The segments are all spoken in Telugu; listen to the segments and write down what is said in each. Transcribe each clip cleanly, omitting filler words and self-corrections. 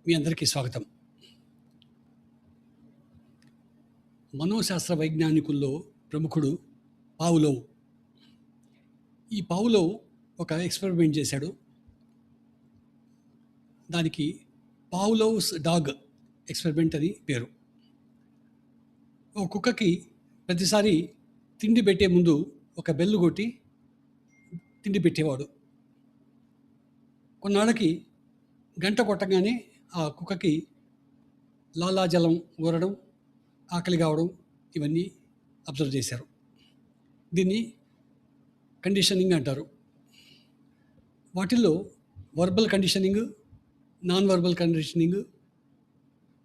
మీ అందరికీ స్వాగతం. మనోశాస్త్ర వైజ్ఞానికుల్లో ప్రముఖుడు పావ్లోవ్. ఈ పావ్లోవ్ ఒక ఎక్స్పెరిమెంట్ చేశాడు. దానికి పావ్లోవ్స్ డాగ్ ఎక్స్పెరిమెంట్ అని పేరు. ఓ కుక్కకి ప్రతిసారి తిండి పెట్టే ముందు ఒక బెల్లు కొట్టి తిండి పెట్టేవాడు. కొన్నాళ్ళకి గంట కొట్టగానే ఆ కుక్కకి లాలాజలం ఊరడం, ఆకలి కావడం ఇవన్నీ అబ్జర్వ్ చేశారు. దీన్ని కండిషనింగ్ అంటారు. వాటిల్లో verbal conditioning, non verbal conditioning,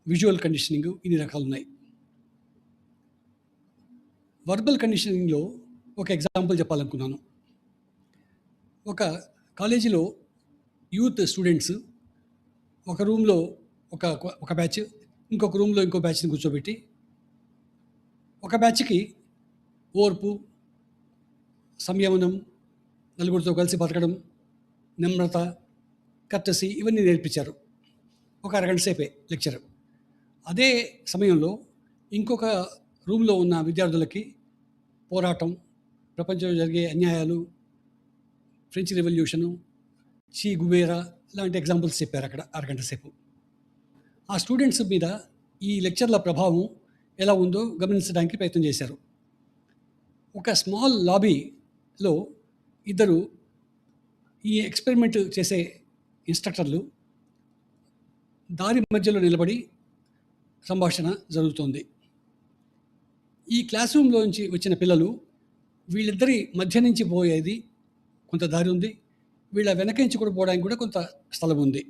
visual conditioning ఇన్ని రకాలు ఉన్నాయి. వర్బల్ కండిషనింగ్లో ఒక ఎగ్జాంపుల్ చెప్పాలనుకున్నాను. ఒక కాలేజీలో యూత్ స్టూడెంట్స్ ఒక రూమ్లో ఒక బ్యాచ్, ఇంకొక రూమ్లో ఇంకో బ్యాచ్ని కూర్చోబెట్టి ఒక బ్యాచ్కి ఓర్పు, సంయమనం, నలుగురితో కలిసి బతకడం, నమ్రత, కర్టసీ ఇవన్నీ నేర్పించారు. ఒక అరగంట సేపే లెక్చర్. అదే సమయంలో ఇంకొక రూమ్లో ఉన్న విద్యార్థులకి పోరాటం, ప్రపంచంలో జరిగే అన్యాయాలు, ఫ్రెంచ్ రెవల్యూషను, చీ గుబేరా లాంటి ఎగ్జాంపుల్స్ చెప్పారు అక్కడ అరగంట సేపు. ఆ స్టూడెంట్స్ మీద ఈ లెక్చర్ల ప్రభావం ఎలా ఉందో గమనించడానికి ప్రయత్నం చేశారు. ఒక స్మాల్ లాబీలో ఇద్దరు ఈ ఎక్స్పెరిమెంట్ చేసే ఇన్స్ట్రక్టర్లు దారి మధ్యలో నిలబడి సంభాషణ జరుగుతోంది. ఈ క్లాస్ రూమ్లోంచి వచ్చిన పిల్లలు వీళ్ళిద్దరి మధ్య నుంచి పోయేది కొంత దారి ఉంది, వీళ్ళ వెనక నుంచి కూడా పోవడానికి కూడా కొంత స్థలం ఉంది.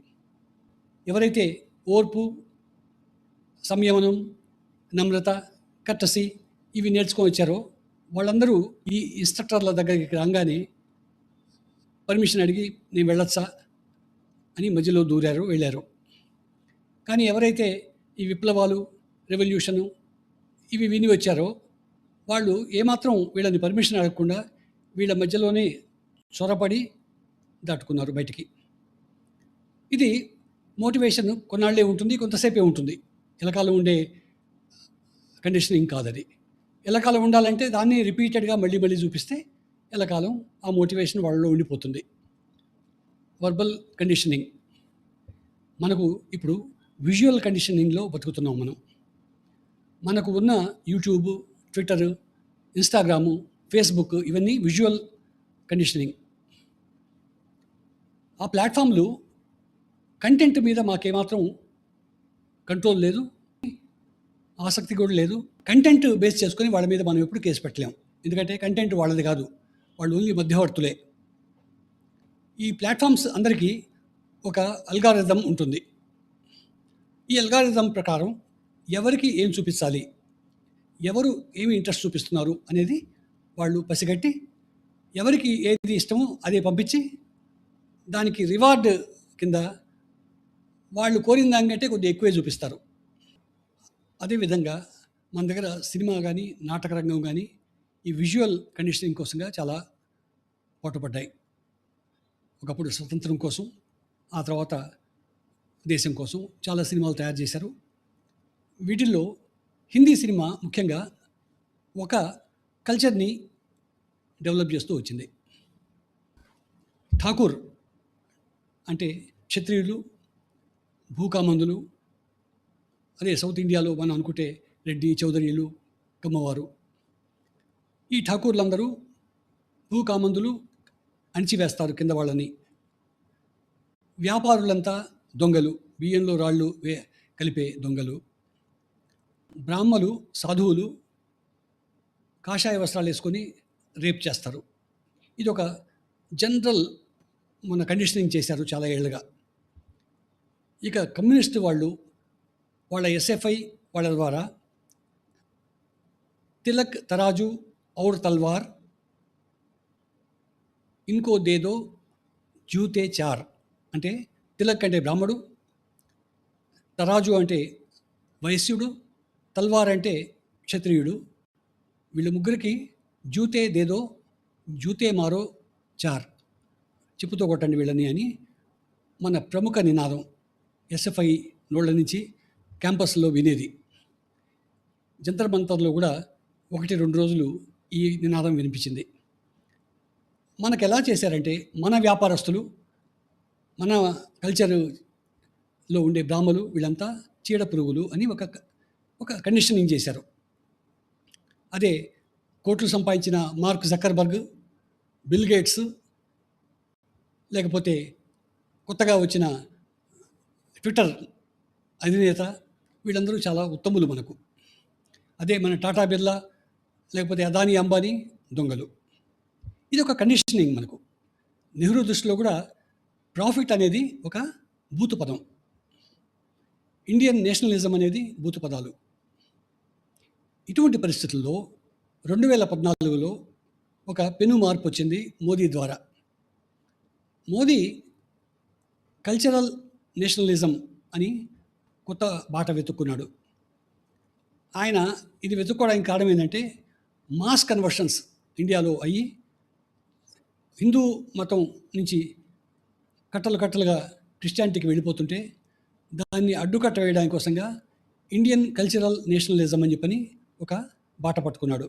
ఎవరైతే ఓర్పు, సంయమనం, నమ్రత, కర్టసీ ఇవి నేర్చుకొని వచ్చారో వాళ్ళందరూ ఈ ఇన్స్ట్రక్టర్ల దగ్గరికి రాగానే పర్మిషన్ అడిగి నేను వెళ్ళొచ్చా అని మధ్యలో వెళ్ళారు. కానీ ఎవరైతే ఈ విప్లవాలు, రెవల్యూషను ఇవి విని వచ్చారో వాళ్ళు ఏమాత్రం వీళ్ళని పర్మిషన్ అడగకుండా వీళ్ళ మధ్యలోనే చొరపడి దాటుకున్నారు బయటికి. ఇది మోటివేషన్ కొన్నాళ్ళే ఉంటుంది, కొంతసేపే ఉంటుంది. ఎలకాలం ఉండే కండిషనింగ్ కాదది. ఎలకాలం ఉండాలంటే దాన్ని రిపీటెడ్గా మళ్ళీ మళ్ళీ చూపిస్తే ఎలకాలం ఆ మోటివేషన్ వాళ్ళలో ఉండిపోతుంది. Verbal conditioning. మనకు ఇప్పుడు విజువల్ కండిషనింగ్లో బతుకుతున్నాం మనం. మనకు ఉన్న యూట్యూబ్, ట్విట్టర్, ఇన్స్టాగ్రాము, ఫేస్బుక్ ఇవన్నీ విజువల్ కండిషనింగ్. ఆ ప్లాట్ఫామ్లు కంటెంట్ మీద మాకేమాత్రం కంట్రోల్ లేదు, ఆసక్తి కూడా లేదు. కంటెంట్ బేస్ చేసుకొని వాళ్ళ మీద మనం ఎప్పుడు కేసు పెట్టలేము. ఎందుకంటే కంటెంట్ వాళ్ళది కాదు, వాళ్ళు ఓన్లీ మధ్యవర్తులే. ఈ ప్లాట్ఫామ్స్ అందరికీ ఒక అల్గారిథం ఉంటుంది. ఈ అల్గారిథం ప్రకారం ఎవరికి ఏం చూపించాలి, ఎవరు ఏమి ఇంట్రెస్ట్ చూపిస్తున్నారు అనేది వాళ్ళు పసిగట్టి ఎవరికి ఏది ఇష్టమో అదే పంపించి దానికి రివార్డ్ కింద వాళ్ళు కోరిన దానికంటే కొద్దిగా ఎక్కువే చూపిస్తారు. అదేవిధంగా మన దగ్గర సినిమా కానీ, నాటక రంగం కానీ ఈ విజువల్ కండిషనింగ్ కోసంగా చాలా పాటుపడ్డాయి. ఒకప్పుడు స్వతంత్రం కోసం, ఆ తర్వాత దేశం కోసం చాలా సినిమాలు తయారు చేశారు. వీటిల్లో హిందీ సినిమా ముఖ్యంగా ఒక కల్చర్ని డెవలప్ చేస్తూ వచ్చింది. ఠాకూర్ అంటే క్షత్రియులు, భూకామందులు, అదే సౌత్ ఇండియాలో మనం అనుకుంటే రెడ్డి, చౌదరీలు, కమ్మవారు. ఈ ఠాకూర్లందరూ భూకామందులు అణిచివేస్తారు కింద వాళ్ళని. వ్యాపారులంతా దొంగలు, బియ్యంలో రాళ్ళు కలిపే దొంగలు. బ్రాహ్మలు, సాధువులు కాషాయ వస్త్రాలు వేసుకొని రేప్ చేస్తారు. ఇది ఒక జనరల్ మన కండిషనింగ్ చేశారు చాలా ఏళ్ళుగా. ఇక కమ్యూనిస్ట్ వాళ్ళు వాళ్ళ ఎస్ఎఫ్ఐ వాళ్ళ ద్వారా తిలక్ తరాజు ఔర్ తల్వార్, ఇన్కో దేదో జూతే చార్ అంటే తిలక్ అంటే బ్రాహ్మడు, తరాజు అంటే వైశ్యుడు, తల్వార్ అంటే క్షత్రియుడు. వీళ్ళ ముగ్గురికి జూతే దేదో జూతే మారో చార్, చెప్పుతో కొట్టండి వీళ్ళని అని మన ప్రముఖ నినాదం ఎస్ఎఫ్ఐ నోళ్ళ నుంచి క్యాంపస్లో వినేది. జంతర్ మంతర్లో కూడా 1-2 రోజులు ఈ నినాదం వినిపించింది. మనకు ఎలా చేశారంటే, మన వ్యాపారస్తులు, మన కల్చర్లో ఉండే బ్రాహ్మలు వీళ్ళంతా చీడ పురుగులు అని ఒక కండిషనింగ్ చేశారు. అదే కోట్లు సంపాదించిన మార్క్ జక్కర్బర్గ్, బిల్ గేట్స్, లేకపోతే కొత్తగా వచ్చిన ట్విట్టర్ అధినేత, వీళ్ళందరూ చాలా ఉత్తములు మనకు. అదే మన టాటా బిర్లా, లేకపోతే అదానీ అంబానీ దొంగలు. ఇది ఒక కండిషనింగ్ మనకు. నెహ్రూ దృష్టిలో కూడా ప్రాఫిట్ అనేది ఒక బూతు పదం, ఇండియన్ నేషనలిజం అనేది బూతు పదాలు. ఇటువంటి పరిస్థితుల్లో 2014లో ఒక పెను మార్పు వచ్చింది మోదీ ద్వారా. మోదీ కల్చరల్ నేషనలిజం అని కొత్త బాట వెతుక్కున్నాడు. ఆయన ఇది వెతుక్కోవడానికి కారణం ఏంటంటే, మాస్ కన్వర్షన్స్ ఇండియాలో అయ్యి హిందూ మతం నుంచి కట్టలుగా క్రిస్టియానిటీకి వెళ్ళిపోతుంటే దాన్ని అడ్డుకట్ట వేయడానికి కోసంగా ఇండియన్ కల్చరల్ నేషనలిజం అని చెప్పని ఒక బాట పట్టుకున్నాడు.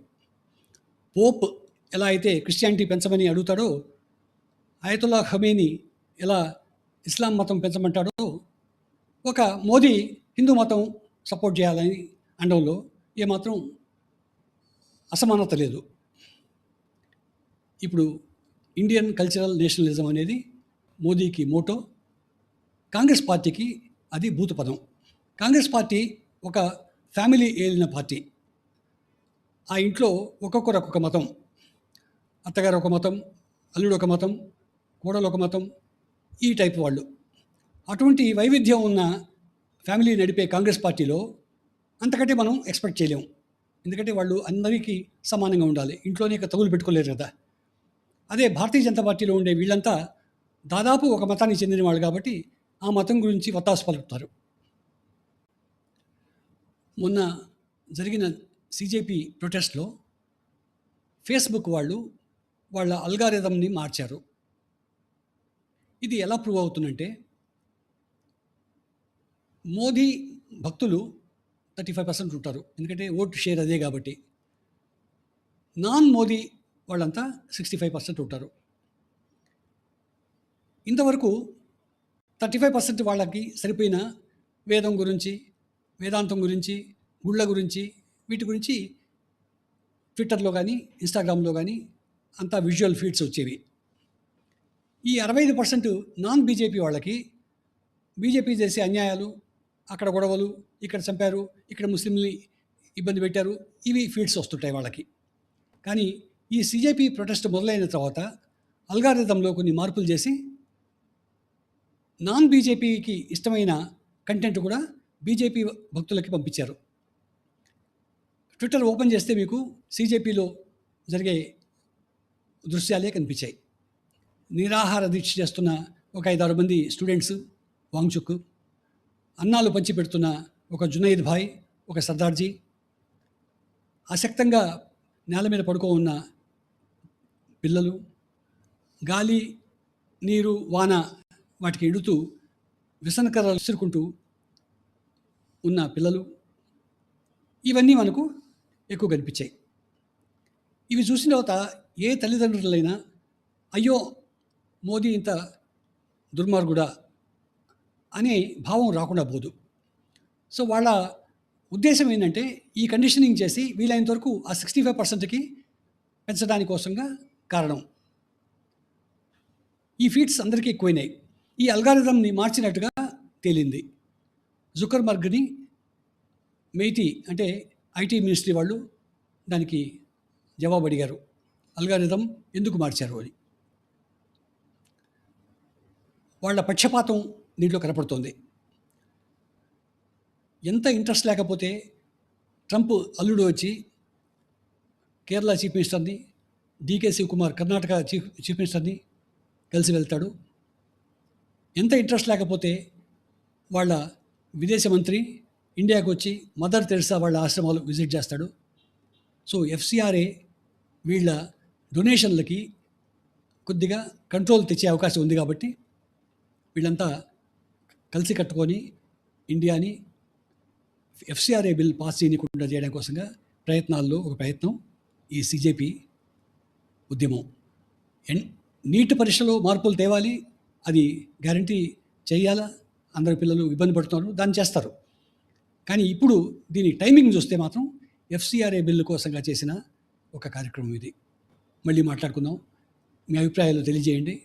పోప్ ఎలా అయితే క్రిస్టియానిటీ పెంచమని అడుగుతాడో, అయతుల్లా ఖమేనీ ఎలా ఇస్లాం మతం పెంచమంటాడో, ఒక మోదీ హిందూ మతం సపోర్ట్ చేయాలని అనడంలో ఏమాత్రం అసమానత లేదు. ఇప్పుడు ఇండియన్ కల్చరల్ నేషనలిజం అనేది మోదీకి మోటో, కాంగ్రెస్ పార్టీకి అది భూత పదం. కాంగ్రెస్ పార్టీ ఒక ఫ్యామిలీ ఏలిన పార్టీ. ఆ ఇంట్లో ఒక్కొక్కరు ఒక్కొక్క మతం, అత్తగారు ఒక మతం, అల్లుడు ఒక మతం, కోడలు ఒక మతం, ఈ టైప్ వాళ్ళు. అటువంటి వైవిధ్యం ఉన్న ఫ్యామిలీ నడిపే కాంగ్రెస్ పార్టీలో అంతకంటే మనం ఎక్స్పెక్ట్ చేయలేము. ఎందుకంటే వాళ్ళు అందరికీ సమానంగా ఉండాలి, ఇంట్లోనే తగులు పెట్టుకోలేరు కదా. అదే భారతీయ జనతా పార్టీలో ఉండే వీళ్ళంతా దాదాపు ఒక మతానికి చెందిన వాళ్ళు కాబట్టి ఆ మతం గురించి వత్తాసు పలుకుతారు. మొన్న జరిగిన సిజేపీ ప్రొటెస్ట్లో ఫేస్బుక్ వాళ్ళు వాళ్ళ అల్గారిథంని మార్చారు. ఇది ఎలా ప్రూవ్ అవుతుందంటే, మోదీ భక్తులు 35% ఉంటారు, ఎందుకంటే ఓటు షేర్ అదే కాబట్టి. నాన్ మోదీ వాళ్ళంతా 65% ఉంటారు. ఇంతవరకు 35% వాళ్ళకి సరిపోయిన వేదం గురించి, వేదాంతం గురించి, గుళ్ళ గురించి, వీటి గురించి ట్విట్టర్లో కానీ ఇన్స్టాగ్రామ్లో కానీ అంతా విజువల్ ఫీడ్స్ వచ్చేవి. ఈ 65% నాన్ బీజేపీ వాళ్ళకి బీజేపీ చేసే అన్యాయాలు, అక్కడ గొడవలు, ఇక్కడ చంపారు, ఇక్కడ ముస్లింని ఇబ్బంది పెట్టారు, ఇవి ఫీడ్స్ వస్తుంటాయి వాళ్ళకి. కానీ ఈ సిజేపీ ప్రొటెస్ట్ మొదలైన తర్వాత అల్గారిథంలో కొన్ని మార్పులు చేసి నాన్ బీజేపీకి ఇష్టమైన కంటెంట్ కూడా బీజేపీ భక్తులకి పంపించారు. ట్విట్టర్ ఓపెన్ చేస్తే మీకు సిజేపీలో జరిగే దృశ్యాలే కనిపించాయి. నిరాహార దీక్ష చేస్తున్న ఒక 5-6 మంది స్టూడెంట్స్, వాంగ్చుక్, అన్నాలు పంచి పెడుతున్న ఒక జునైద్ భాయ్, ఒక సర్దార్జీ, అశక్తంగా నేల మీద పడుకో ఉన్న పిల్లలు, గాలి, నీరు, వాన వాటికి ఎడుతూ విసనకర్రలు విసురుకుంటూ ఉన్న పిల్లలు, ఇవన్నీ మనకు ఎక్కువ కనిపించాయి. ఇవి చూసిన తర్వాత ఏ తల్లిదండ్రులైనా అయ్యో మోదీ ఇంత దుర్మార్గుడా అనే భావం రాకుండా పోదు. సో వాళ్ళ ఉద్దేశం ఏంటంటే, ఈ కండిషనింగ్ చేసి వీలైనంత వరకు ఆ 65%కి పెంచడానికి కోసంగా కారణం. ఈ ఫీడ్స్ అందరికీ ఎక్కువైనాయి. ఈ అల్గారిథంని మార్చినట్టుగా తేలింది. జుకర్బర్గ్ని మెయిటీ అంటే ఐటీ మినిస్ట్రీ వాళ్ళు దానికి జవాబు అడిగారు, అల్గారిథం ఎందుకు మార్చారు అని. వాళ్ళ పక్షపాతం దీంట్లో కనపడుతోంది. ఎంత ఇంట్రెస్ట్ లేకపోతే ట్రంప్ అల్లుడు వచ్చి కేరళ చీఫ్ మినిస్టర్ని, డీకే శివకుమార్ కర్ణాటక చీఫ్ మినిస్టర్ని కలిసి వెళ్తాడు. ఎంత ఇంట్రెస్ట్ లేకపోతే వాళ్ళ విదేశ మంత్రి ఇండియాకు వచ్చి మదర్ తెరెసా వాళ్ళ ఆశ్రమాలు విజిట్ చేస్తాడు. సో ఎఫ్సిఆర్ఏ వీళ్ళ డొనేషన్లకి కొద్దిగా కంట్రోల్ తెచ్చే అవకాశం ఉంది కాబట్టి వీళ్ళంతా కలిసి కట్టుకొని ఇండియాని ఎఫ్సిఆర్ఏ బిల్ పాస్ చేయకుండా చేయడం కోసంగా ప్రయత్నాల్లో ఒక ప్రయత్నం ఈ సిజేపి ఉద్యమం. నీట్ పరీక్షలో మార్పులు తేవాలి, అది గ్యారంటీ చేయాలా, అందరు పిల్లలు ఇబ్బంది పడుతున్నారు, దాన్ని చేస్తారు. కానీ ఇప్పుడు దీని టైమింగ్ చూస్తే మాత్రం ఎఫ్సిఆర్ఏ బిల్లు కోసంగా చేసిన ఒక కార్యక్రమం ఇది. మళ్ళీ మాట్లాడుకుందాం. మీ అభిప్రాయాలు తెలియజేయండి.